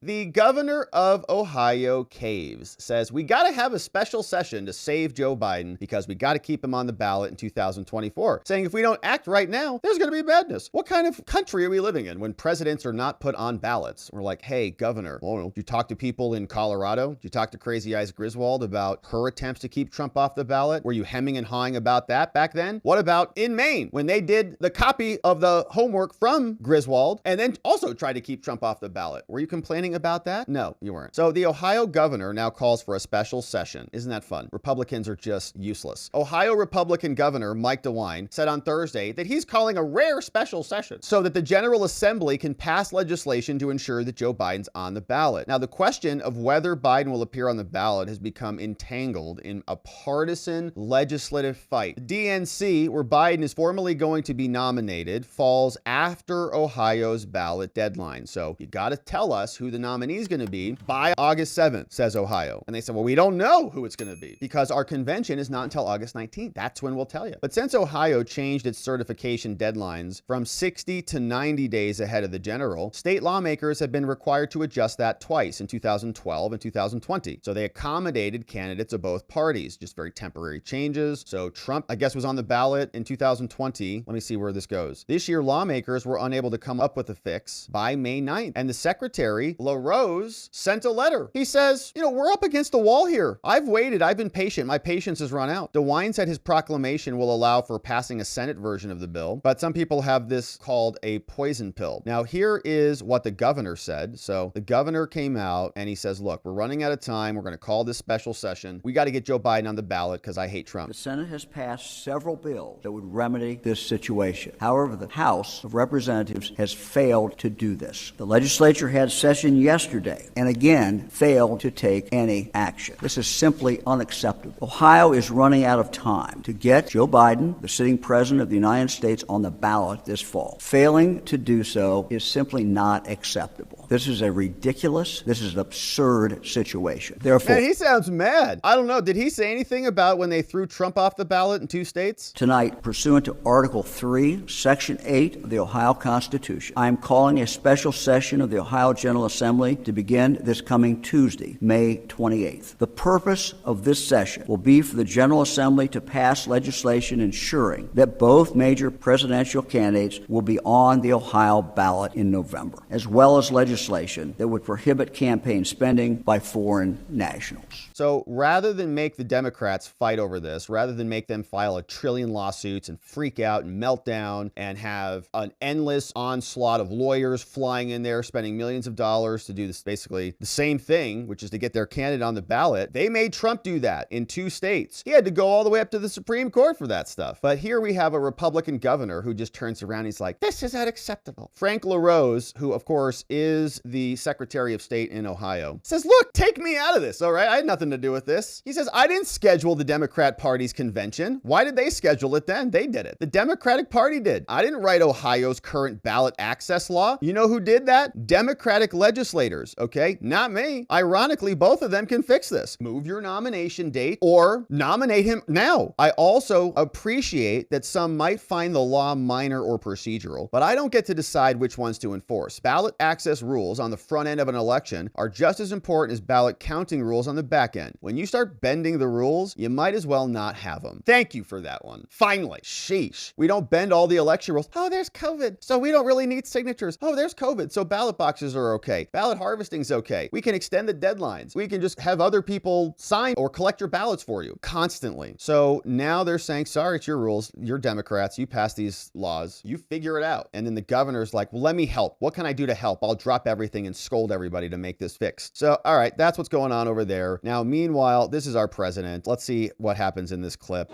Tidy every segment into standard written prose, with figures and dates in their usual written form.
The governor of Ohio caves, says we got to have a special session to save Joe Biden because we got to keep him on the ballot in 2024, saying if we don't act right now, there's going to be madness. What kind of country are we living in when presidents are not put on ballots? We're like, hey, governor, did you talk to people in Colorado? Did you talk to Crazy Eyes Griswold about her attempts to keep Trump off the ballot? Were you hemming and hawing about that back then? What about in Maine when they did the copy of the homework from Griswold and then also tried to keep Trump off the ballot? Were you complaining about that? No, you weren't. So the Ohio governor now calls for a special session. Isn't that fun? Republicans are just useless. Ohio Republican Governor Mike DeWine said on Thursday that he's calling a rare special session so that the General Assembly can pass legislation to ensure that Joe Biden's on the ballot. Now, the question of whether Biden will appear on the ballot has become entangled in a partisan legislative fight. The DNC, where Biden is formally going to be nominated, falls after Ohio's ballot deadline. So you got to tell us who the nominee is going to be by August 7th, says Ohio. And they said, well, we don't know who it's going to be because our convention is not until August 19th. That's when we'll tell you. But since Ohio changed its certification deadlines from 60 to 90 days ahead of the general, state lawmakers have been required to adjust that twice in 2012 and 2020. So they accommodated candidates of both parties, just very temporary changes. So Trump, I guess, was on the ballot in 2020. Let me see where this goes. This year, lawmakers were unable to come up with a fix by May 9th. And the secretary, LaRose, sent a letter. He says, we're up against the wall here. I've waited. I've been patient. My patience has run out. DeWine said his proclamation will allow for passing a Senate version of the bill, but some people have this called a poison pill. Now, here is what the governor said. So the governor came out and he says, look, we're running out of time. We're going to call this special session. We got to get Joe Biden on the ballot because I hate Trump. The Senate has passed several bills that would remedy this situation. However, the House of Representatives has failed to do this. The legislature had session yesterday and again failed to take any action. This is simply unacceptable. Ohio is running out of time to get Joe Biden, the sitting president of the United States, on the ballot this fall. Failing to do so is simply not acceptable. This is an absurd situation. Therefore, man, he sounds mad. I don't know. Did he say anything about when they threw Trump off the ballot in 2 states? Tonight, pursuant to Article 3, Section 8 of the Ohio Constitution, I am calling a special session of the Ohio General Assembly to begin this coming Tuesday, May 28th. The purpose of this session will be for the General Assembly to pass legislation ensuring that both major presidential candidates will be on the Ohio ballot in November, as well as legislation that would prohibit campaign spending by foreign nationals. So rather than make the Democrats fight over this, rather than make them file a trillion lawsuits and freak out and melt down and have an endless onslaught of lawyers flying in there, spending millions of dollars to do this, basically the same thing, which is to get their candidate on the ballot, they made Trump do that in 2 states. He had to go all the way up to the Supreme Court for that stuff. But here we have a Republican governor who just turns around and he's like, this is unacceptable. Frank LaRose, who of course is the Secretary of State in Ohio, says, look, take me out of this, all right? I had nothing to do with this. He says, I didn't schedule the Democrat Party's convention. Why did they schedule it then? They did it. The Democratic Party did. I didn't write Ohio's current ballot access law. You know who did that? Democratic legislators, okay? Not me. Ironically, both of them can fix this. Move your nomination date or nominate him now. I also appreciate that some might find the law minor or procedural, but I don't get to decide which ones to enforce. Ballot access rules on the front end of an election are just as important as ballot counting rules on the back end. When you start bending the rules, you might as well not have them. Thank you for that one. Finally, sheesh. We don't bend all the election rules. Oh, there's COVID, so we don't really need signatures. Oh, there's COVID, so ballot boxes are okay. Ballot harvesting's okay. We can extend the deadlines. We can just have other people sign or collect your ballots for you constantly. So now they're saying, sorry, it's your rules. You're Democrats. You pass these laws. You figure it out. And then the governor's like, well, let me help. What can I do to help? I'll drop everything and scold everybody to make this fixed. So, all right, that's what's going on over there. Now, meanwhile, this is our president. Let's see what happens in this clip.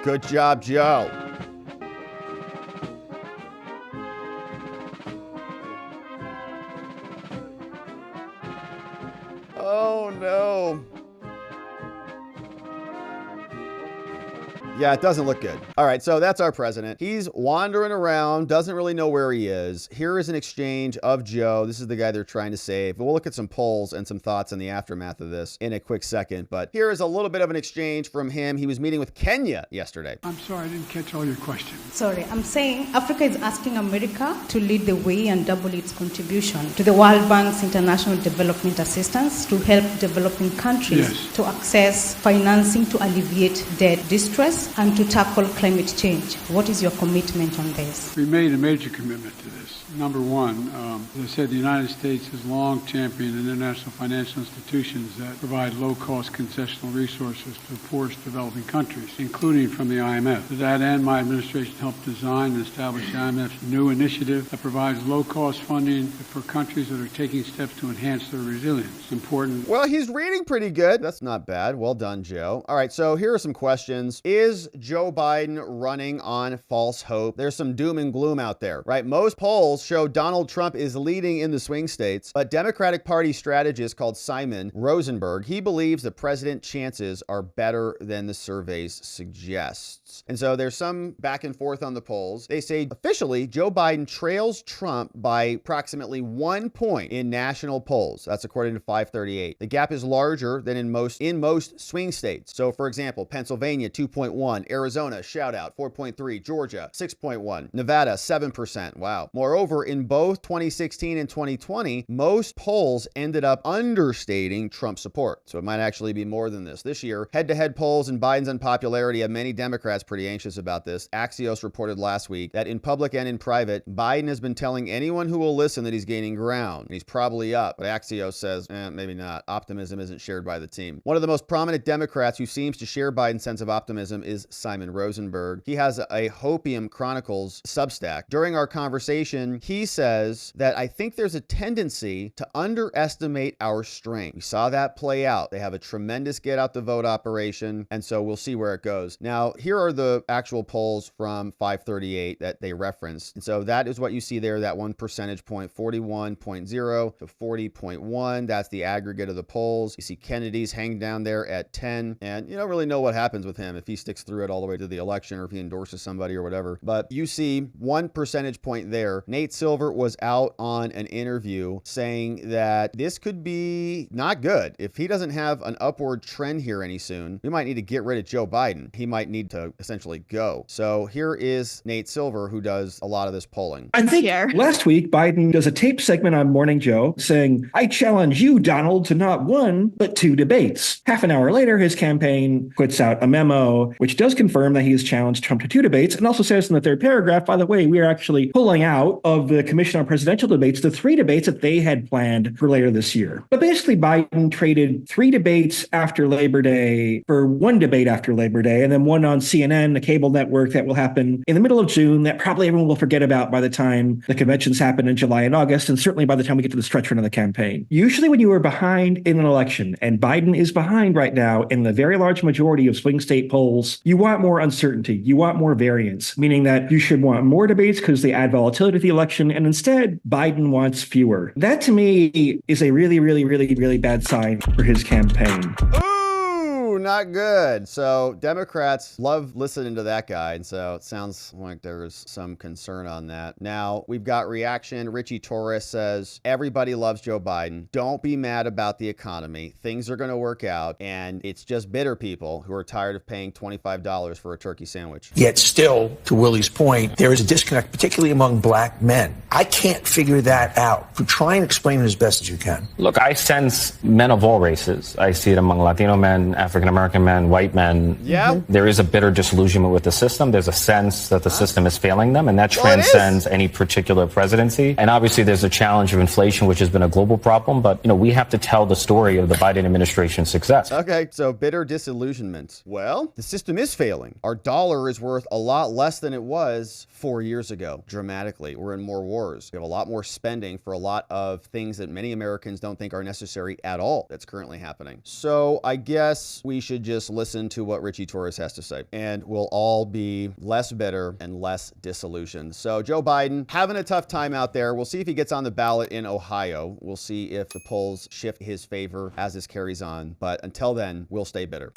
Good job, Joe. Oh, no. Yeah, it doesn't look good. All right, so that's our president. He's wandering around, doesn't really know where he is. Here is an exchange of Joe. This is the guy they're trying to save. But we'll look at some polls and some thoughts in the aftermath of this in a quick second. But here is a little bit of an exchange from him. He was meeting with Kenya yesterday. I'm sorry, I didn't catch all your questions. Sorry, I'm saying Africa is asking America to lead the way and double its contribution to the World Bank's international development assistance to help developing countries to access financing to alleviate debt distress and to tackle climate change. What is your commitment on this? We made a major commitment to this. Number one, as I said, the United States has long championed international financial institutions that provide low-cost concessional resources to the poorest developing countries, including from the IMF. To that end, my administration helped design and establish the IMF's new initiative that provides low-cost funding for countries that are taking steps to enhance their resilience. Important. Well, he's reading pretty good. That's not bad. Well done, Joe. All right, so here are some questions. Is Joe Biden running on false hope? There's some doom and gloom out there, right? Most polls show Donald Trump is leading in the swing states, but Democratic Party strategist called Simon Rosenberg, he believes the president's chances are better than the surveys suggests. And so there's some back and forth on the polls. They say officially Joe Biden trails Trump by approximately 1 point in national polls. That's according to 538. The gap is larger than in most swing states. So for example, Pennsylvania 2.1, Arizona shout out 4.3, Georgia 6.1, Nevada 7%. Wow. Moreover, in both 2016 and 2020, most polls ended up understating Trump's support. So it might actually be more than this. This year, head-to-head polls and Biden's unpopularity have many Democrats pretty anxious about this. Axios reported last week that in public and in private, Biden has been telling anyone who will listen that he's gaining ground. And he's probably up, but Axios says, maybe not. Optimism isn't shared by the team. One of the most prominent Democrats who seems to share Biden's sense of optimism is Simon Rosenberg. He has a Hopium Chronicles Substack. During our conversation, he says that I think there's a tendency to underestimate our strength. We saw that play out. They have a tremendous get out the vote operation, and so we'll see where it goes. Now, here are the actual polls from 538 that they referenced. And so that is what you see there, that 1 percentage point, 41.0 to 40.1. That's the aggregate of the polls. You see Kennedy's hanging down there at 10, and you don't really know what happens with him if he sticks through it all the way to the election or if he endorses somebody or whatever. But you see 1 percentage point there. Nate Silver was out on an interview saying that this could be not good. If he doesn't have an upward trend here any soon, we might need to get rid of Joe Biden. He might need to essentially go. So here is Nate Silver, who does a lot of this polling. I think last week, Biden does a tape segment on Morning Joe saying, I challenge you, Donald, to not 1, but 2 debates. Half an hour later, his campaign puts out a memo, which does confirm that he has challenged Trump to 2 debates, and also says in the third paragraph, by the way, we are actually pulling out of the Commission on Presidential Debates the 3 debates that they had planned for later this year. But basically, Biden traded 3 debates after Labor Day for 1 debate after Labor Day, and then 1 on CNN, a cable network that will happen in the middle of June that probably everyone will forget about by the time the conventions happen in July and August, and certainly by the time we get to the stretch run of the campaign. Usually when you are behind in an election, and Biden is behind right now in the very large majority of swing state polls, you want more uncertainty. You want more variance, meaning that you should want more debates because they add volatility to the election, and instead, Biden wants fewer. That, to me, is a really, really, really, really bad sign for his campaign. Not good. So Democrats love listening to that guy, and so it sounds like there's some concern on that. Now, we've got reaction. Ritchie Torres says, everybody loves Joe Biden. Don't be mad about the economy. Things are going to work out, and it's just bitter people who are tired of paying $25 for a turkey sandwich. Yet still, to Willie's point, there is a disconnect, particularly among black men. I can't figure that out. Try and explain it as best as you can. Look, I sense men of all races. I see it among Latino men, African-American men, white men. Yeah. There is a bitter disillusionment with the system. There's a sense that the system is failing them, and that transcends any particular presidency. And obviously there's a challenge of inflation, which has been a global problem, but we have to tell the story of the Biden administration's success. Okay, so bitter disillusionment. Well, the system is failing. Our dollar is worth a lot less than it was 4 years ago, dramatically. We're in more wars. We have a lot more spending for a lot of things that many Americans don't think are necessary at all that's currently happening. So I guess we should just listen to what Ritchie Torres has to say, and we'll all be less bitter and less disillusioned. So Joe Biden having a tough time out there. We'll see if he gets on the ballot in Ohio. We'll see if the polls shift his favor as this carries on. But until then, we'll stay bitter.